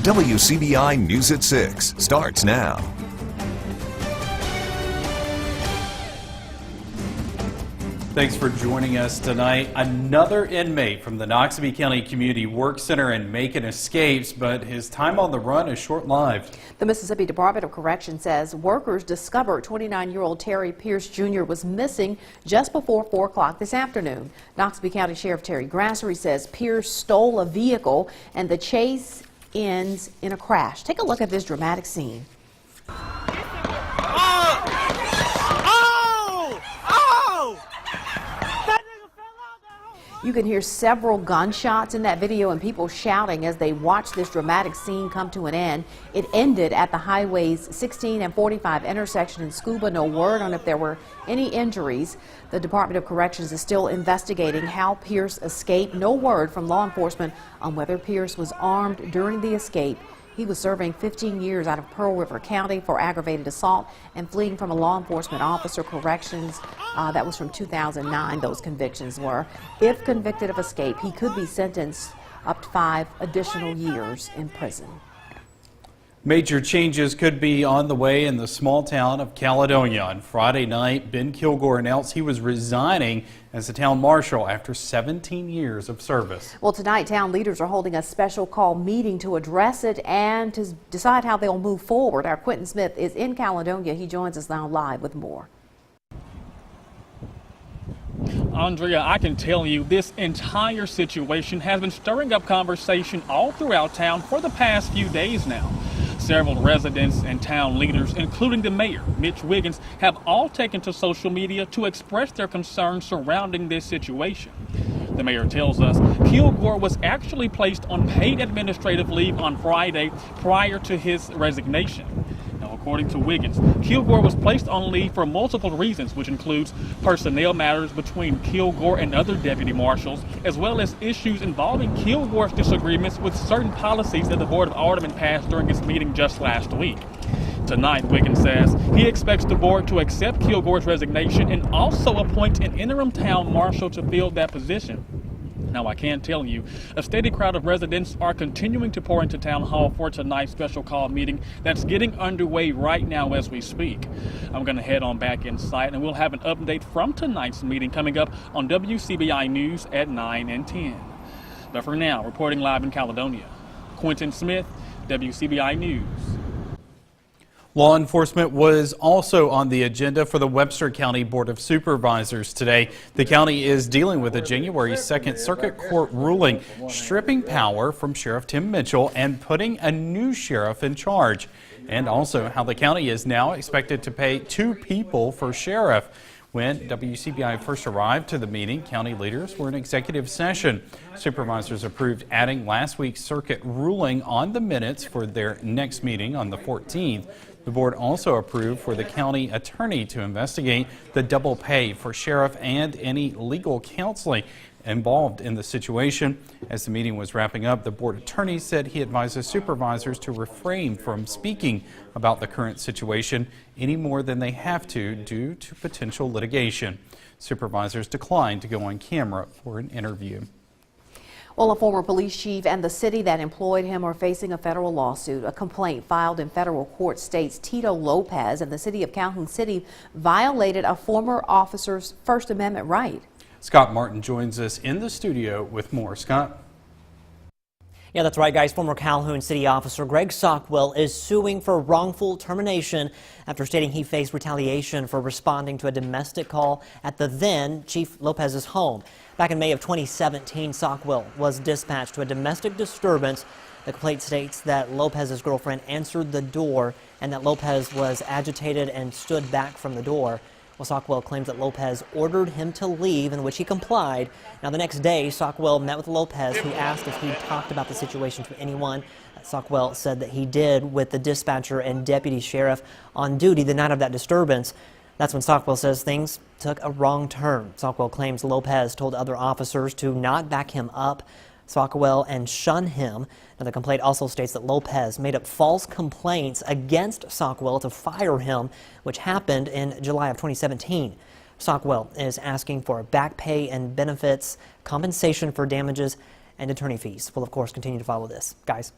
WCBI News at 6 starts now. Thanks for joining us tonight. Another inmate from the Noxubee County Community Work Center in Macon escapes, but his time on the run is short-lived. The Mississippi Department of Corrections says workers discovered 29-year-old Terry Pierce Jr. was missing just before 4 o'clock this afternoon. Noxubee County Sheriff Terry Grassery says Pierce stole a vehicle and the chase ends in a crash. Take a look at this dramatic scene. You can hear several gunshots in that video and people shouting as they watch this dramatic scene come to an end. It ended at the highways 16 and 45 intersection in Scuba. No word on if there were any injuries. The Department of Corrections is still investigating how Pierce escaped. No word from law enforcement on whether Pierce was armed during the escape. He was serving 15 years out of Pearl River County for aggravated assault and fleeing from a law enforcement officer. Corrections, that was from 2009, those convictions were. If convicted of escape, he could be sentenced up to 5 additional years in prison. Major changes could be on the way in the small town of Caledonia. On Friday night, Ben Kilgore announced he was resigning as the town marshal after 17 years of service. Well, tonight, town leaders are holding a special call meeting to address it and to decide how they'll move forward. Our Quentin Smith is in Caledonia. He joins us now live with more. Andrea, I can tell you this entire situation has been stirring up conversation all throughout town for the past few days now. Several residents and town leaders, including the mayor, Mitch Wiggins, have all taken to social media to express their concerns surrounding this situation. The mayor tells us Kilgore was actually placed on paid administrative leave on Friday prior to his resignation. Now, according to Wiggins, Kilgore was placed on leave for multiple reasons, which includes personnel matters between Kilgore and other deputy marshals, as well as issues involving Kilgore's disagreements with certain policies that the Board of Aldermen passed during its meeting just last week. Tonight, Wiggins says he expects the board to accept Kilgore's resignation and also appoint an interim town marshal to fill that position. Now, I can tell you, a steady crowd of residents are continuing to pour into Town Hall for tonight's special call meeting that's getting underway right now as we speak. I'm going to head on back inside and we'll have an update from tonight's meeting coming up on WCBI News at 9 and 10. But for now, reporting live in Caledonia, Quentin Smith, WCBI News. Law enforcement was also on the agenda for the Webster County Board of Supervisors today. The county is dealing with a January 2nd Circuit Court ruling stripping power from Sheriff Tim Mitchell and putting a new sheriff in charge, and also how the county is now expected to pay 2 people for sheriff. When WCBI first arrived to the meeting, county leaders were in executive session. Supervisors approved adding last week's circuit ruling on the minutes for their next meeting on the 14th. The board also approved for the county attorney to investigate the double pay for sheriff and any legal counseling involved in the situation. As the meeting was wrapping up, the board attorney said he advises supervisors to refrain from speaking about the current situation any more than they have to due to potential litigation. Supervisors declined to go on camera for an interview. Well, a former police chief and the city that employed him are facing a federal lawsuit. A complaint filed in federal court states Tito Lopez and the city of Calhoun City violated a former officer's First Amendment right. Scott Martin joins us in the studio with more. Scott? Yeah, that's right, guys. Former Calhoun City officer Greg Sockwell is suing for wrongful termination after stating he faced retaliation for responding to a domestic call at the then Chief Lopez's home. Back in May of 2017, Sockwell was dispatched to a domestic disturbance. The complaint states that Lopez's girlfriend answered the door and that Lopez was agitated and stood back from the door. Well, Sockwell claims that Lopez ordered him to leave, in which he complied. Now, the next day, Sockwell met with Lopez, who asked if he talked about the situation to anyone. Sockwell said that he did with the dispatcher and deputy sheriff on duty the night of that disturbance. That's when Sockwell says things took a wrong turn. Sockwell claims Lopez told other officers to not back him up, Sockwell, and shun him. Now, the complaint also states that Lopez made up false complaints against Sockwell to fire him, which happened in July of 2017. Sockwell is asking for back pay and benefits, compensation for damages, and attorney fees. We'll, of course, continue to follow this. Guys.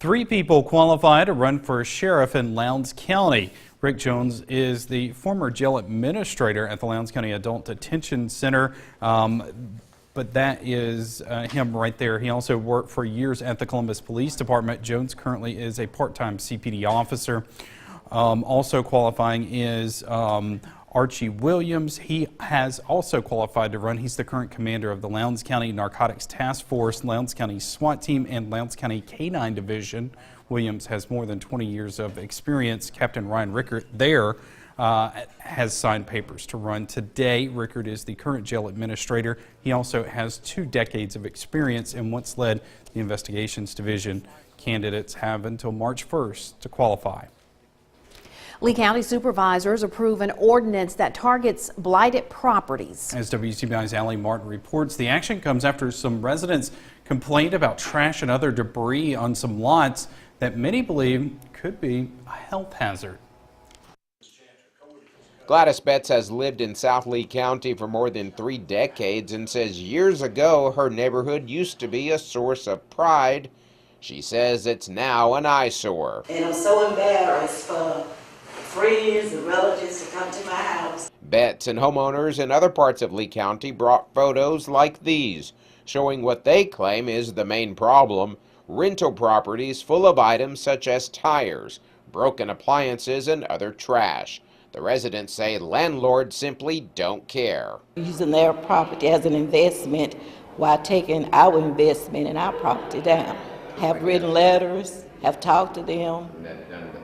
3 people qualify to run for sheriff in Lowndes County. Rick Jones is the former jail administrator at the Lowndes County Adult Detention Center. But that is him right there. He also worked for years at the Columbus Police Department. Jones currently is a part-time CPD officer. Also qualifying is Archie Williams. He has also qualified to run. He's the current commander of the Lowndes County Narcotics Task Force, Lowndes County SWAT Team, and Lowndes County K-9 Division. Williams has more than 20 years of experience. Captain Ryan Rickert there has signed papers to run today. Rickert is the current jail administrator. He also has 2 decades of experience and once led the investigations division. Candidates have until March 1st to qualify. Lee County supervisors approve an ordinance that targets blighted properties. As WCBI's Allie Martin reports, the action comes after some residents complained about trash and other debris on some lots that many believe could be a health hazard. Gladys Betts has lived in South Lee County for more than 3 decades and says years ago her neighborhood used to be a source of pride. She says it's now an eyesore. And I'm so embarrassed for friends and relatives to come to my house. Betts and homeowners in other parts of Lee County brought photos like these, showing what they claim is the main problem: rental properties full of items such as tires, broken appliances, and other trash. The residents say landlords simply don't care. Using their property as an investment while taking our investment in our property down. Have written letters, have talked to them,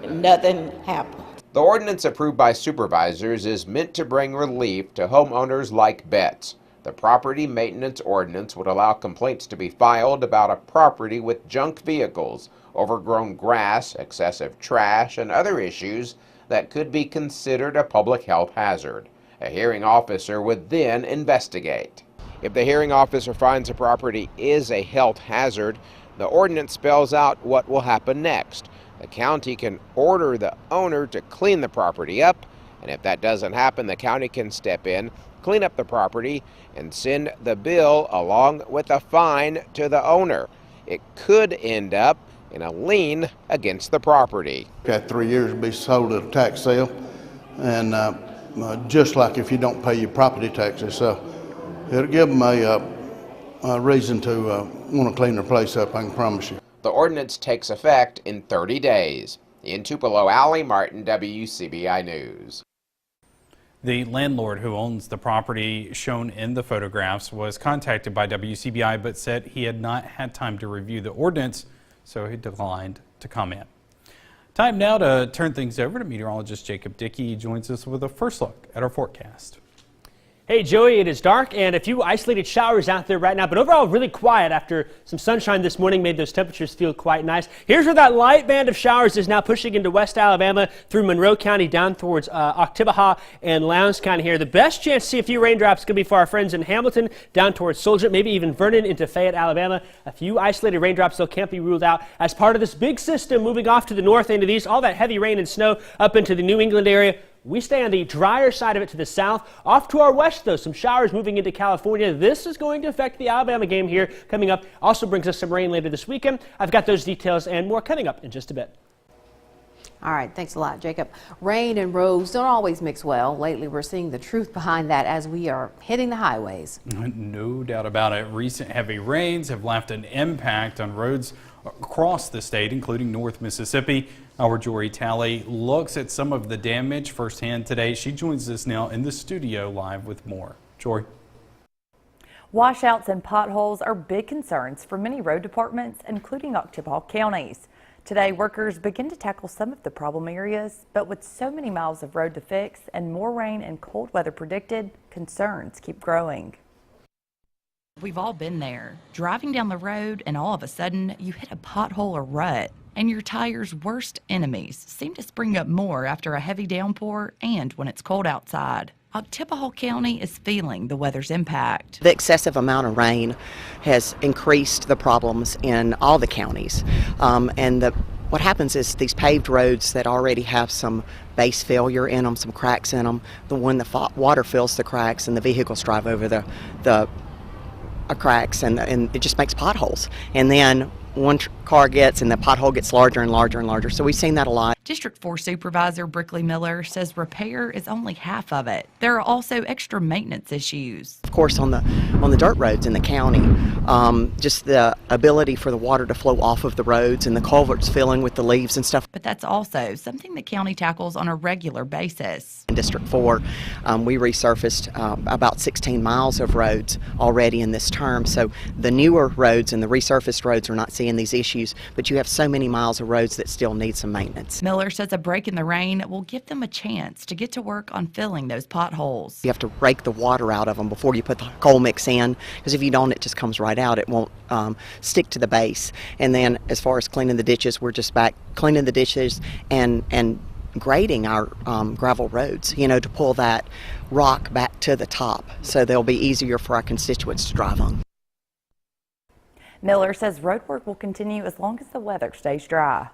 and nothing happened. The ordinance approved by supervisors is meant to bring relief to homeowners like Betts. The property maintenance ordinance would allow complaints to be filed about a property with junk vehicles, overgrown grass, excessive trash, and other issues that could be considered a public health hazard. A hearing officer would then investigate. If the hearing officer finds a property is a health hazard, the ordinance spells out what will happen next. The county can order the owner to clean the property up, and if that doesn't happen, the county can step in, clean up the property, and send the bill along with a fine to the owner. It could end up in a lien against the property. Got 3 years to be sold at a tax sale, and just like if you don't pay your property taxes, so it'll give them a reason to want to clean their place up, I can promise you. The ordinance takes effect in 30 days. In Tupelo, Allie Martin, WCBI News. The landlord who owns the property shown in the photographs was contacted by WCBI but said he had not had time to review the ordinance, so he declined to comment. Time now to turn things over to meteorologist Jacob Dickey. He joins us with a first look at our forecast. Hey Joey, it is dark and a few isolated showers out there right now, but overall really quiet after some sunshine this morning made those temperatures feel quite nice. Here's where that light band of showers is now pushing into West Alabama through Monroe County down towards Oktibbeha and Lowndes County here. The best chance to see a few raindrops could be for our friends in Hamilton down towards Soldier, maybe even Vernon into Fayette, Alabama. A few isolated raindrops though can't be ruled out as part of this big system moving off to the north end of these. All that heavy rain and snow up into the New England area. We stay on the drier side of it to the south. Off to our west, though, some showers moving into California. This is going to affect the Alabama game here coming up. Also brings us some rain later this weekend. I've got those details and more coming up in just a bit. All right, thanks a lot, Jacob. Rain and roads don't always mix well. Lately, we're seeing the truth behind that as we are hitting the highways. No doubt about it. Recent heavy rains have left an impact on roads across the state, including North Mississippi. Our Jory Talley looks at some of the damage firsthand today. She joins us now in the studio live with more. Jory. Washouts and potholes are big concerns for many road departments, including Oktibbeha counties. Today, workers begin to tackle some of the problem areas, but with so many miles of road to fix and more rain and cold weather predicted, concerns keep growing. We've all been there, driving down the road and all of a sudden you hit a pothole or rut, and your tire's worst enemies seem to spring up more after a heavy downpour and when it's cold outside. Oktibbeha County is feeling the weather's impact. The excessive amount of rain has increased the problems in all the counties, what happens is these paved roads that already have some base failure in them, some cracks in them, when the water fills the cracks and the vehicles drive over the cracks and it just makes potholes. And then car gets and the pothole gets larger and larger and larger. So we've seen that a lot. District 4 Supervisor Brickley Miller says repair is only half of it. There are also extra maintenance issues. Of course, on the dirt roads in the county, just the ability for the water to flow off of the roads and the culverts filling with the leaves and stuff. But that's also something the county tackles on a regular basis. In District 4, we resurfaced about 16 miles of roads already in this term. So the newer roads and the resurfaced roads are not seeing these issues, but you have so many miles of roads that still need some maintenance. Miller says a break in the rain will give them a chance to get to work on filling those potholes. You have to rake the water out of them before you put the coal mix in, because if you don't, it just comes right out. It won't stick to the base. And then as far as cleaning the ditches, we're just back cleaning the ditches and grading our gravel roads, to pull that rock back to the top so they'll be easier for our constituents to drive on. Miller says road work will continue as long as the weather stays dry.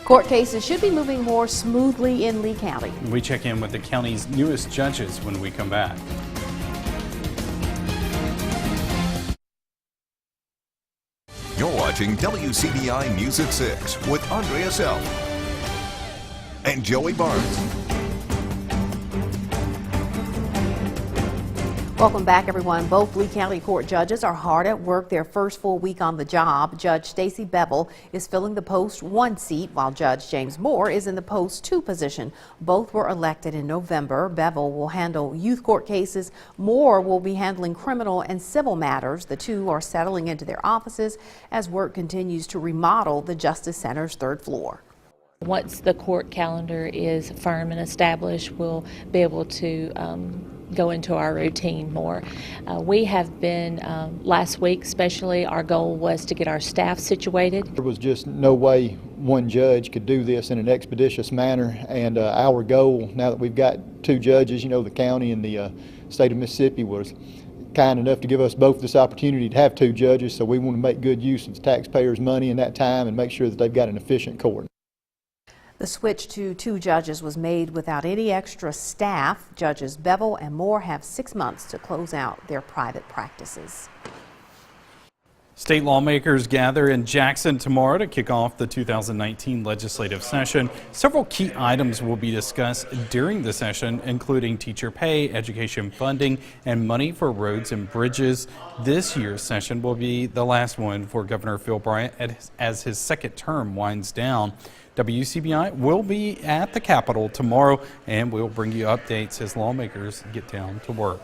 Court cases should be moving more smoothly in Lee County. We check in with the county's newest judges when we come back. You're watching WCBI News at 6 with Andrea Self and Joey Barnes. Welcome back, everyone. Both Lee County Court judges are hard at work their first full week on the job. Judge Stacy Bevel is filling the Post 1 seat, while Judge James Moore is in the Post 2 position. Both were elected in November. Bevel will handle youth court cases. Moore will be handling criminal and civil matters. The two are settling into their offices as work continues to remodel the Justice Center's third floor. Once the court calendar is firm and established, we'll be able to go into our routine more. We have been, last week especially, our goal was to get our staff situated. There was just no way one judge could do this in an expeditious manner, and our goal, now that we've got two judges, the county and the state of Mississippi was kind enough to give us both this opportunity to have two judges, so we want to make good use of the taxpayers' money in that time and make sure that they've got an efficient court. The switch to two judges was made without any extra staff. Judges Bevel and Moore have 6 months to close out their private practices. State lawmakers gather in Jackson tomorrow to kick off the 2019 legislative session. Several key items will be discussed during the session, including teacher pay, education funding, and money for roads and bridges. This year's session will be the last one for Governor Phil Bryant as his second term winds down. WCBI will be at the Capitol tomorrow, and we'll bring you updates as lawmakers get down to work.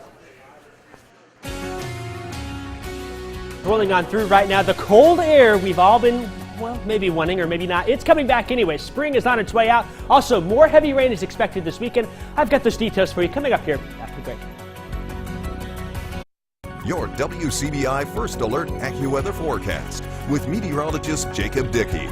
Rolling on through right now, the cold air we've all been, well, maybe wanting or maybe not. It's coming back anyway. Spring is on its way out. Also, more heavy rain is expected this weekend. I've got those details for you coming up here after the break. Your WCBI First Alert AccuWeather forecast with meteorologist Jacob Dickey.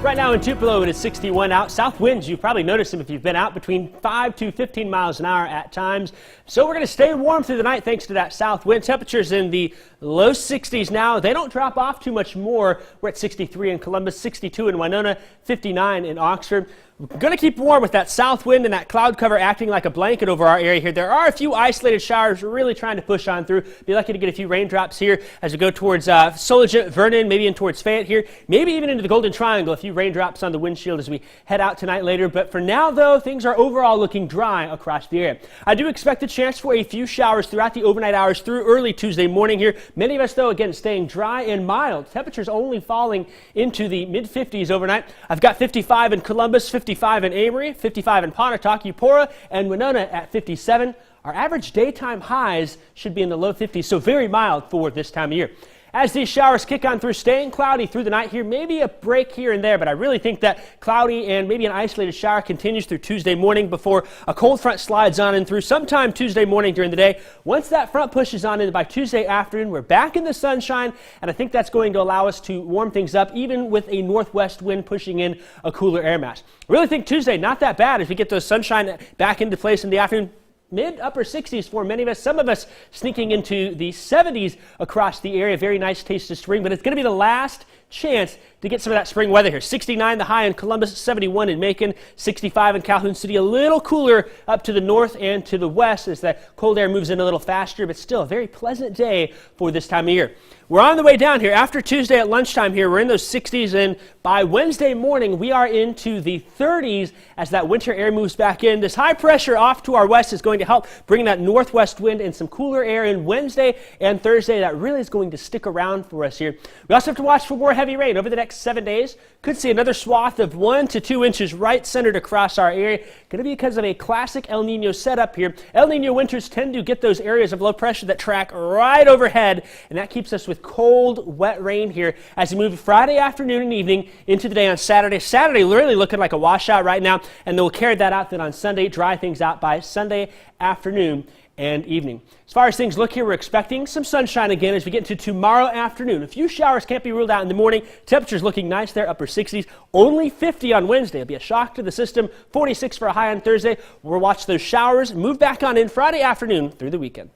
Right now in Tupelo, it is 61 out. South winds, you've probably noticed them if you've been out, between 5 to 15 miles an hour at times. So we're going to stay warm through the night thanks to that south wind. Temperatures in the low 60s now. They don't drop off too much more. We're at 63 in Columbus, 62 in Winona, 59 in Oxford. We're going to keep warm with that south wind and that cloud cover acting like a blanket over our area here. There are a few isolated showers really trying to push on through. Be lucky to get a few raindrops here as we go towards Solent, Vernon, maybe in towards Fayette here, maybe even into the Golden Triangle. A few raindrops on the windshield as we head out tonight later. But for now, though, things are overall looking dry across the area. I do expect a chance for a few showers throughout the overnight hours through early Tuesday morning here. Many of us, though, again, staying dry and mild. Temperatures only falling into the mid-50s overnight. I've got 55 in Columbus, 55 in Amory, 55 in Pontotoc, Eupora, and Winona at 57. Our average daytime highs should be in the low 50s, so very mild for this time of year. As these showers kick on through, staying cloudy through the night here, maybe a break here and there, but I really think that cloudy and maybe an isolated shower continues through Tuesday morning before a cold front slides on in through sometime Tuesday morning during the day. Once that front pushes on in by Tuesday afternoon, we're back in the sunshine, and I think that's going to allow us to warm things up, even with a northwest wind pushing in a cooler air mass. I really think Tuesday, not that bad as we get the sunshine back into place in the afternoon. Mid-upper 60s for many of us, some of us sneaking into the 70s across the area. Very nice taste of spring, but it's going to be the last chance to get some of that spring weather here. 69 the high in Columbus, 71 in Macon, 65 in Calhoun City. A little cooler up to the north and to the west as that cold air moves in a little faster, but still a very pleasant day for this time of year. We're on the way down here. After Tuesday at lunchtime here, we're in those 60s, and by Wednesday morning, we are into the 30s as that winter air moves back in. This high pressure off to our west is going to help bring that northwest wind and some cooler air in Wednesday and Thursday. That really is going to stick around for us here. We also have to watch for more heavy rain over the next 7 days. Could see another swath of 1 to 2 inches right centered across our area. Going to be because of a classic El Nino setup here. El Nino winters tend to get those areas of low pressure that track right overhead, and that keeps us with cold, wet rain here as we move Friday afternoon and evening into the day on Saturday. Saturday really looking like a washout right now, and they'll carry that out then on Sunday, dry things out by Sunday afternoon and evening. As far as things look here, we're expecting some sunshine again as we get into tomorrow afternoon. A few showers can't be ruled out in the morning. Temperatures looking nice there, upper 60s. Only 50 on Wednesday. It'll be a shock to the system. 46 for a high on Thursday. We'll watch those showers move back on in Friday afternoon through the weekend.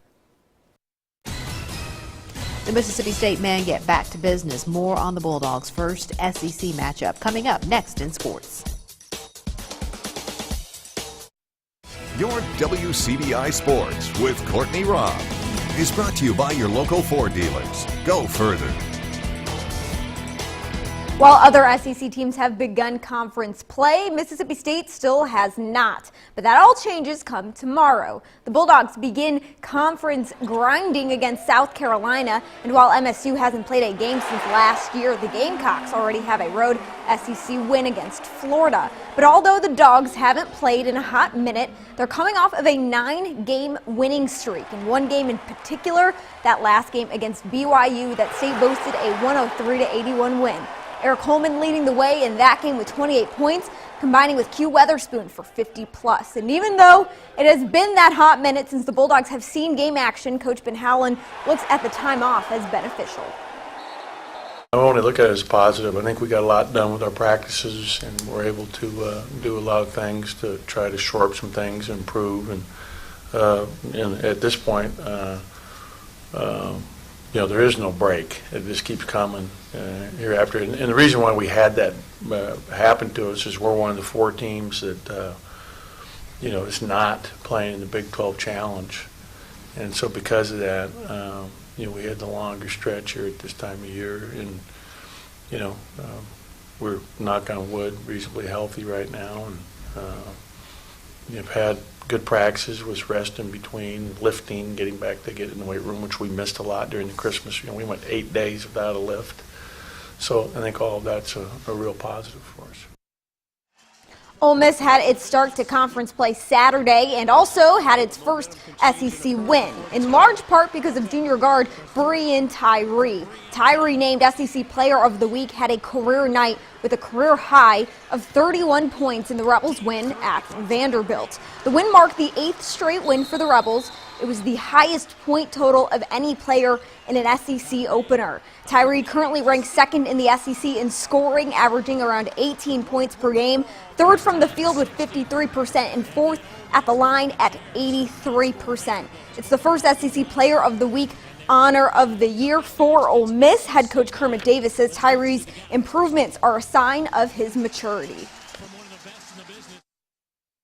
The Mississippi State men get back to business. More on the Bulldogs' first SEC matchup coming up next in sports. Your WCBI Sports with Courtney Robb is brought to you by your local Ford dealers. Go further. While other SEC teams have begun conference play, Mississippi State still has not. But that all changes come tomorrow. The Bulldogs begin conference grinding against South Carolina, and while MSU hasn't played a game since last year, the Gamecocks already have a road SEC win against Florida. But although the Dogs haven't played in a hot minute, they're coming off of a 9-game winning streak. In one game in particular, that last game against BYU, that State boasted a 103-81 win. Eric Holman leading the way in that game with 28 points, combining with Q Weatherspoon for 50+. And even though it has been that hot minute since the Bulldogs have seen game action, Coach Ben Howland looks at the time off as beneficial. I only look at it as positive. I think we got a lot done with our practices, and we're able to do a lot of things to try to shore up some things, improve, and at this point, there is no break. It just keeps coming hereafter. And the reason why we had that happen to us is we're one of the 4 teams that, is not playing in the Big 12 Challenge. And so because of that, we had the longer stretch here at this time of year. And, we're, knock on wood, reasonably healthy right now. And we've had good practices, was rest in between, lifting, getting back to get in the weight room, which we missed a lot during the Christmas. We went 8 days without a lift. So I think all of that's a real positive for us. Ole Miss had its start to conference play Saturday and also had its first SEC win, in large part because of junior guard Breein Tyree. Tyree, named SEC Player of the Week, had a career night with a career high of 31 points in the Rebels' win at Vanderbilt. The win marked the 8th straight win for the Rebels. It was the highest point total of any player in an SEC opener. Tyree currently ranks 2nd in the SEC in scoring, averaging around 18 points per game, 3rd from the field with 53%, and 4th at the line at 83%. It's the first SEC Player of the Week honor of the year for Ole Miss. Head coach Kermit Davis says Tyree's improvements are a sign of his maturity.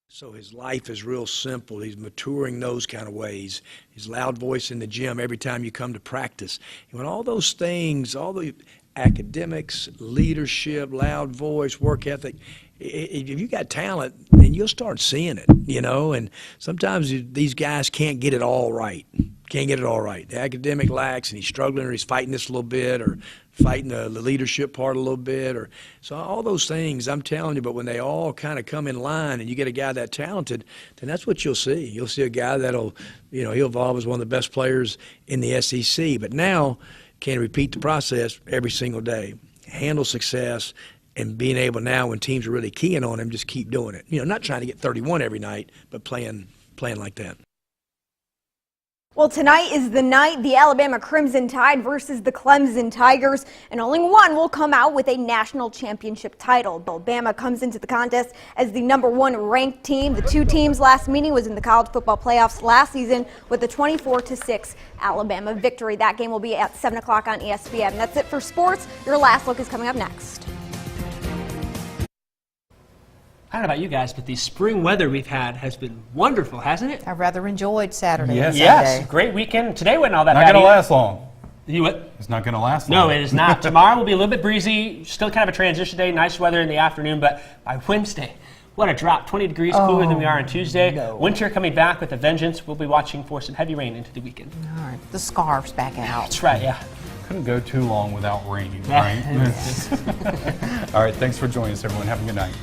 So his life is real simple. He's maturing those kind of ways. His loud voice in the gym every time you come to practice. And when all those things, all the academics, leadership, loud voice, work ethic, if you got talent, then you'll start seeing it, and sometimes these guys can't get it all right. The academic lacks, and he's struggling, or he's fighting this a little bit, or fighting the leadership part a little bit, or so all those things, I'm telling you. But when they all kind of come in line and you get a guy that talented, then that's what you'll see. You'll see a guy that'll, he'll evolve as one of the best players in the SEC. But now, can repeat the process every single day, handle success, and being able now, when teams are really keying on him, just keep doing it. Not trying to get 31 every night, but playing like that. Well, tonight is the night, the Alabama Crimson Tide versus the Clemson Tigers, and only one will come out with a national championship title. Alabama comes into the contest as the #1 ranked team. The two teams' last meeting was in the college football playoffs last season with a 24-6 Alabama victory. That game will be at 7 o'clock on ESPN. That's it for sports. Your last look is coming up next. I don't know about you guys, but the spring weather we've had has been wonderful, hasn't it? I rather enjoyed Saturday. Yes. Yes, great weekend. Today wasn't all that Not bad. going to last long. You what? It's not going to last long. No, it is not. Tomorrow will be a little bit breezy, still kind of a transition day, nice weather in the afternoon, but by Wednesday, what a drop. 20 degrees cooler than we are on Tuesday. No. Winter coming back with a vengeance. We'll be watching for some heavy rain into the weekend. All right, the scarf's back out. That's right, yeah. Couldn't go too long without raining, right? All right, thanks for joining us, everyone. Have a good night.